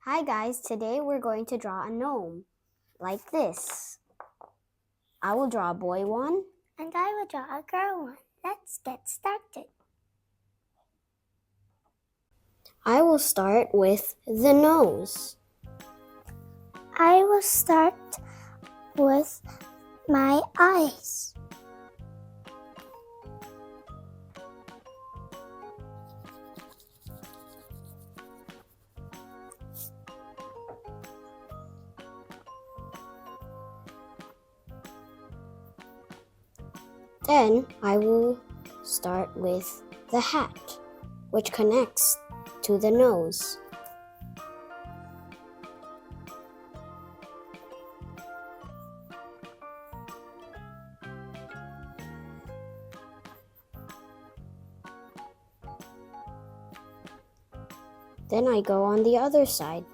Hi guys, today we're going to draw a gnome, like this. I will draw a boy one. And I will draw a girl one. Let's get started. I will start with the nose. I will start with my eyes. Then I will start with the hat, which connects to the nose. Then I go on the other side.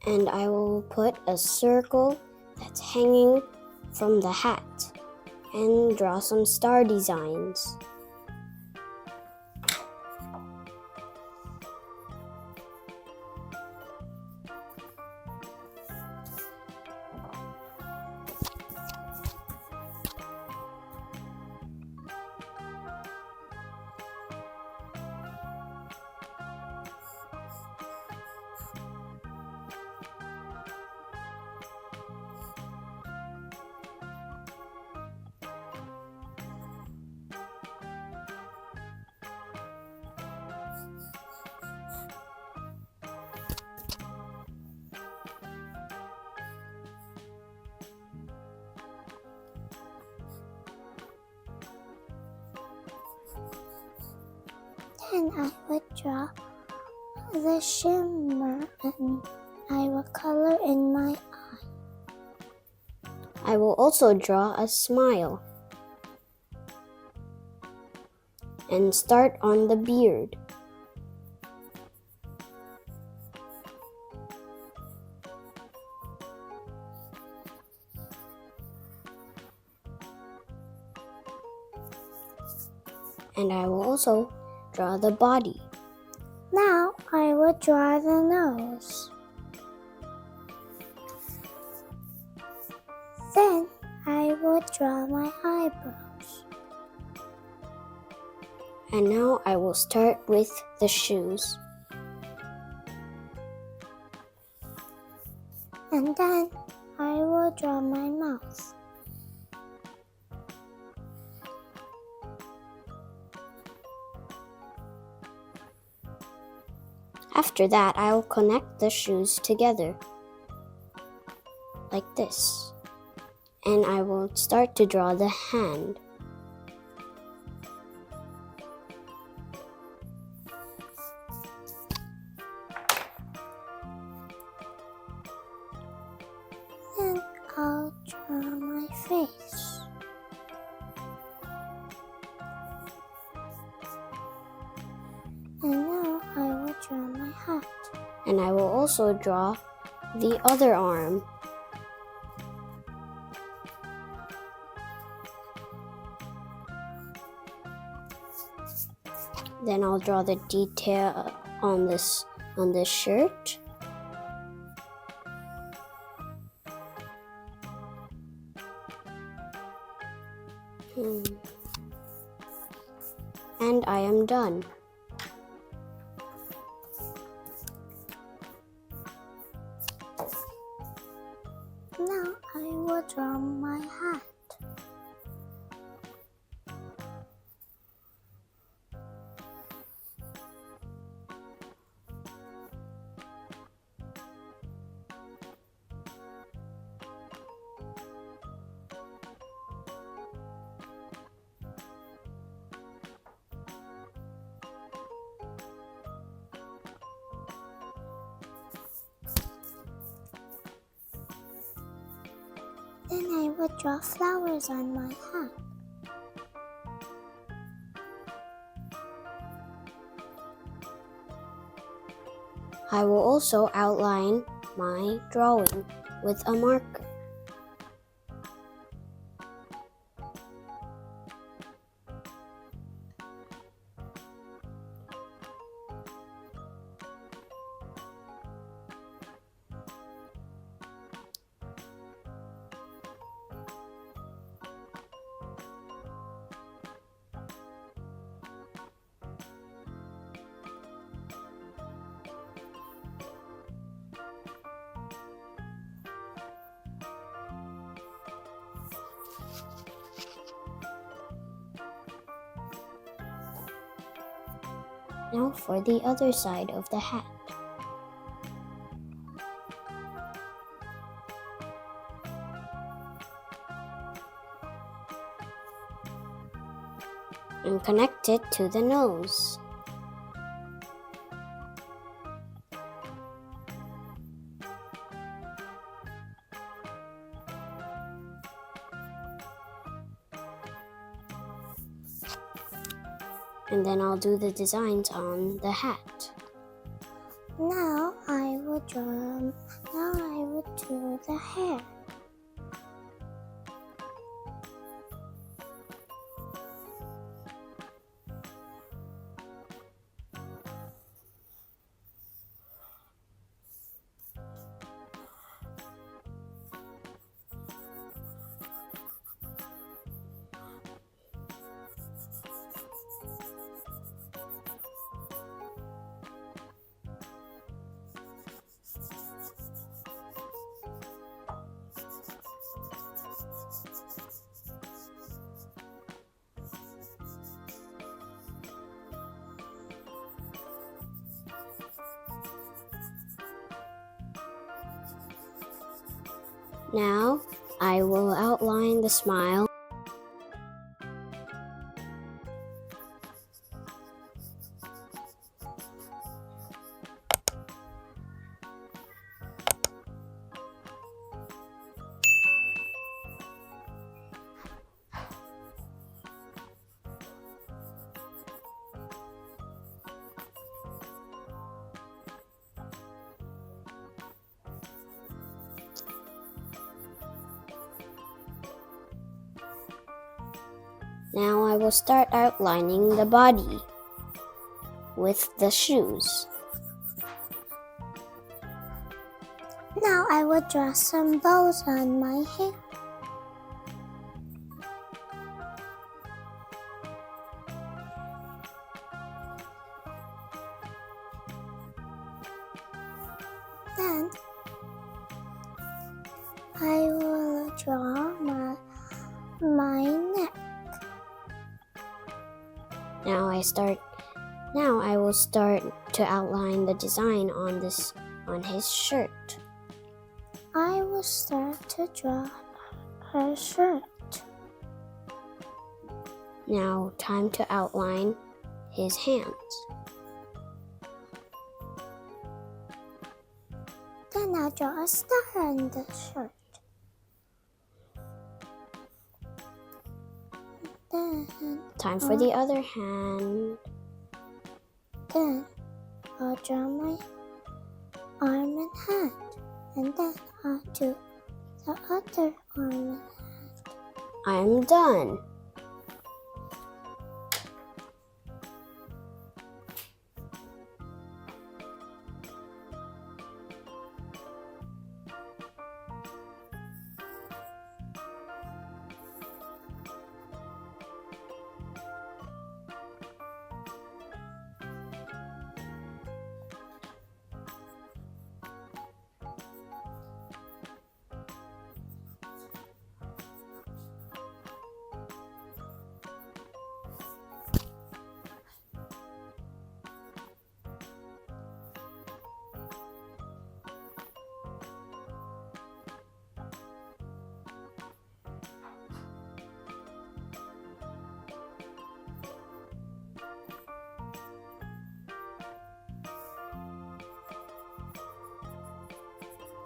And I will put a circle that's hanging from the hat and draw some star designs. Then I will draw the shimmer and I will color in my eye. I will also draw a smile and start on the beard. And I will also draw the body. Now I will draw the nose. Then I will draw my eyebrows. And now I will start with the shoes. And then I will draw my mouth. After that, I will connect the shoes together, like this. And I will start to draw the hand. Then I'll draw my face. And now I will draw my hat. And I will also draw the other arm. Then I'll draw the detail on this shirt. And I am done. Now I will draw my hat. Then I will draw flowers on my hat. I will also outline my drawing with a marker. Now for the other side of the hat. And connect it to the nose. And then I'll do the designs on the hat. Now I will do the hair. Now I will outline the smile. Now I will start outlining the body with the shoes. Now I will draw some bows on my hair. Then I will draw my neck. Now I will start to outline the design on his shirt. I will start to draw her shirt. Now time to outline his hands. Then I'll draw a star on the shirt. Then Time for the other hand. Then I'll draw my arm and hand. And then I'll do the other arm and hand. I'm done.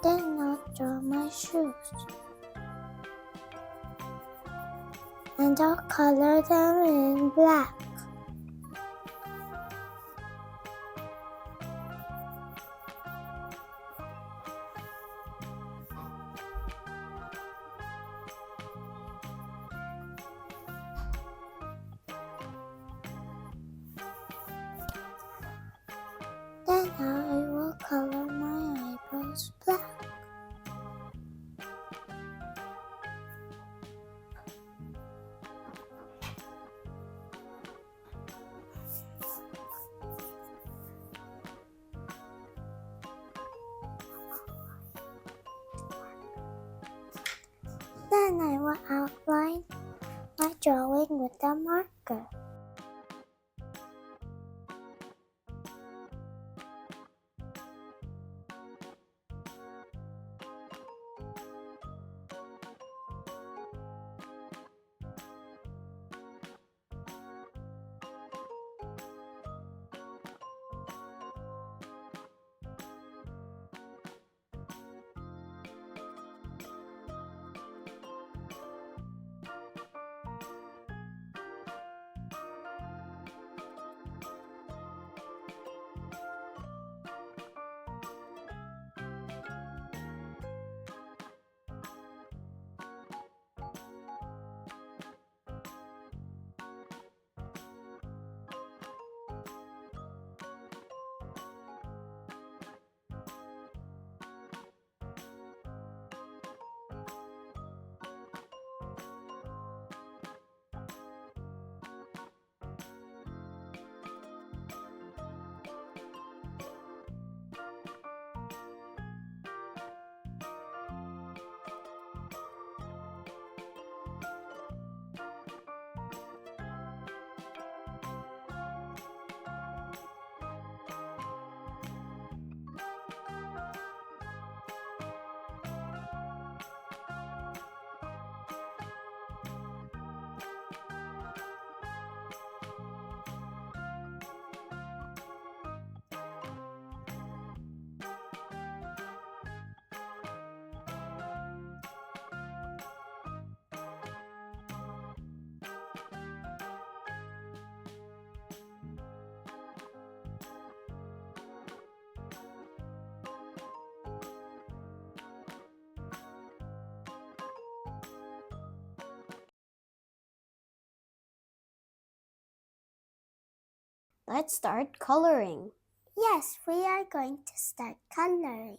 Then I'll draw my shoes. And I'll color them in black. Then I will color my eyebrows black. Then I will outline my drawing with a marker. Let's start coloring. Yes, we are going to start coloring.